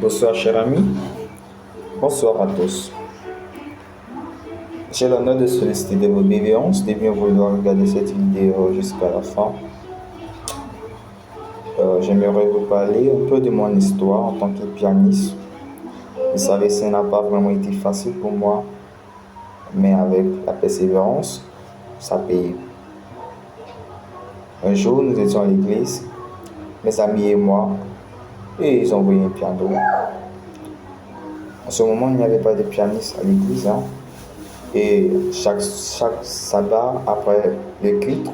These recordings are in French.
Bonsoir cher ami, bonsoir à tous. J'ai l'honneur de solliciter de vos bienveillances, de bien vouloir regarder cette vidéo jusqu'à la fin. J'aimerais vous parler un peu de mon histoire en tant que pianiste. Vous savez, ça n'a pas vraiment été facile pour moi, mais avec la persévérance, ça paye. Un jour, nous étions à l'église, mes amis et moi, et ils ont envoyé un piano. En ce moment, il n'y avait pas de pianiste à l'église, hein. Et chaque sabbat, après le culte,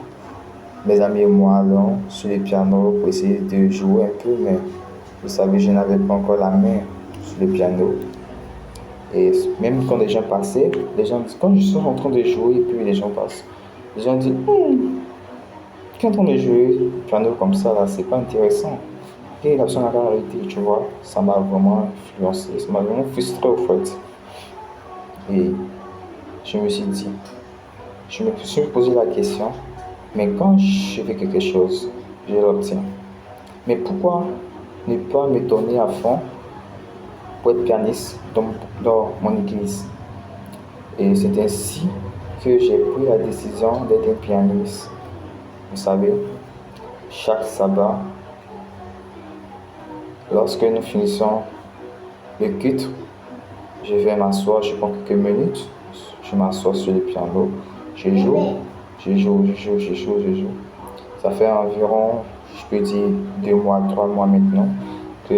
mes amis et moi allons sur le piano pour essayer de jouer un peu, mais vous savez, je n'avais pas encore la main sur le piano. Et même quand les gens passaient, les gens disent, quand je suis en train de jouer, et puis les gens passent, les gens disent, tu es en train de jouer le piano comme ça, là, c'est pas intéressant. Et la personne a arrêté, tu vois, ça m'a vraiment influencé, ça m'a vraiment frustré au fait. Et je me suis dit, je me suis posé la question, mais quand je fais quelque chose, je l'obtiens. Mais pourquoi ne pas me donner à fond pour être pianiste dans mon église? Et c'est ainsi que j'ai pris la décision d'être un pianiste. Vous savez, chaque sabbat, lorsque nous finissons le culte, je vais m'asseoir, je prends quelques minutes, je m'assois sur le piano, je joue. Ça fait environ, je peux dire, 2 mois, 3 mois maintenant que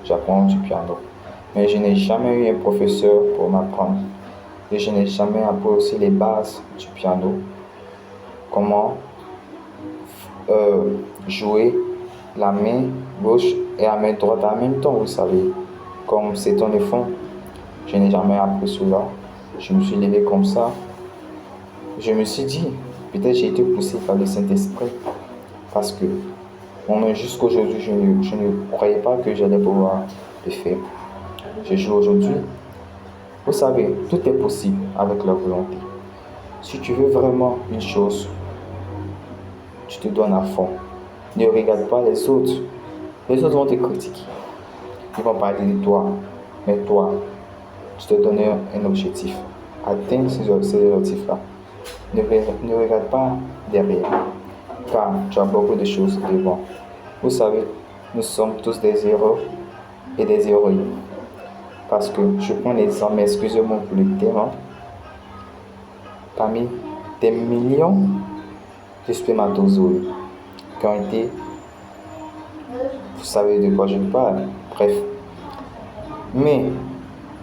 j'apprends du piano. Mais je n'ai jamais eu un professeur pour m'apprendre. Et je n'ai jamais appris aussi les bases du piano. Comment jouer la main gauche et la main droite en même temps, vous savez. Comme c'est un fond, je n'ai jamais appris cela. Je me suis levé comme ça. Je me suis dit, peut-être j'ai été poussé par le Saint-Esprit. Parce que jusqu'à aujourd'hui, je ne croyais pas que j'allais pouvoir le faire. Je joue aujourd'hui. Vous savez, tout est possible avec la volonté. Si tu veux vraiment une chose, tu te donnes à fond. Ne regarde pas les autres. Les autres vont te critiquer. Ils vont parler de toi. Mais toi, tu te donnes un objectif. Atteins ces objectifs-là. Ne regarde pas derrière. Car tu as beaucoup de choses devant. Vous savez, nous sommes tous des héros et des héroïnes. Parce que je prends l'exemple, mais excusez-moi pour le terme, parmi des millions de spermatozoïdes qui ont été, vous savez de quoi je parle, bref. Mais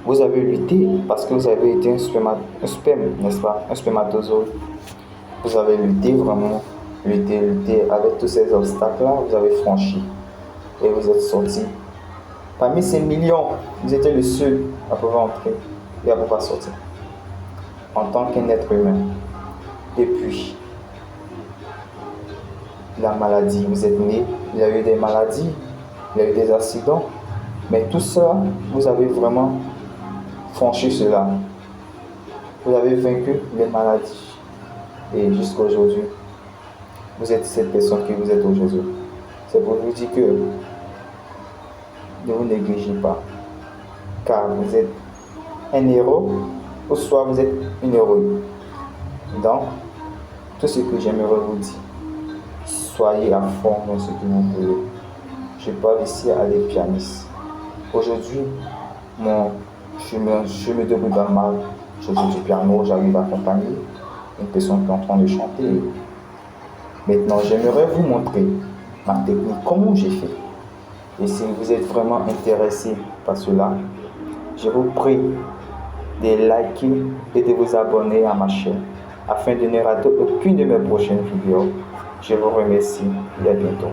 vous avez lutté parce que vous avez été un sperme, n'est-ce pas, un spermatozoïde. Vous avez lutté vraiment, lutté avec tous ces obstacles-là, vous avez franchi et vous êtes sorti. Parmi ces millions, vous étiez le seul à pouvoir entrer et à pouvoir sortir en tant qu'un être humain. Et puis, la maladie, vous êtes né, il y a eu des maladies, il y a eu des accidents, mais tout ça, vous avez vraiment franchi cela. Vous avez vaincu les maladies. Et jusqu'à aujourd'hui, vous êtes cette personne que vous êtes aujourd'hui. C'est pour vous dire que ne vous négligez pas, car vous êtes un héros, ou soit vous êtes une héroïne. Donc, tout ce que j'aimerais vous dire, soyez à fond dans ce que vous voulez. Je parle ici à des pianistes. Aujourd'hui, je me débrouille pas mal. Je joue du piano, j'arrive à accompagner une personne qui est en train de chanter. Maintenant, j'aimerais vous montrer ma technique, comment j'ai fait. Et si vous êtes vraiment intéressé par cela, je vous prie de liker et de vous abonner à ma chaîne afin de ne rater aucune de mes prochaines vidéos. Je vous remercie et à bientôt.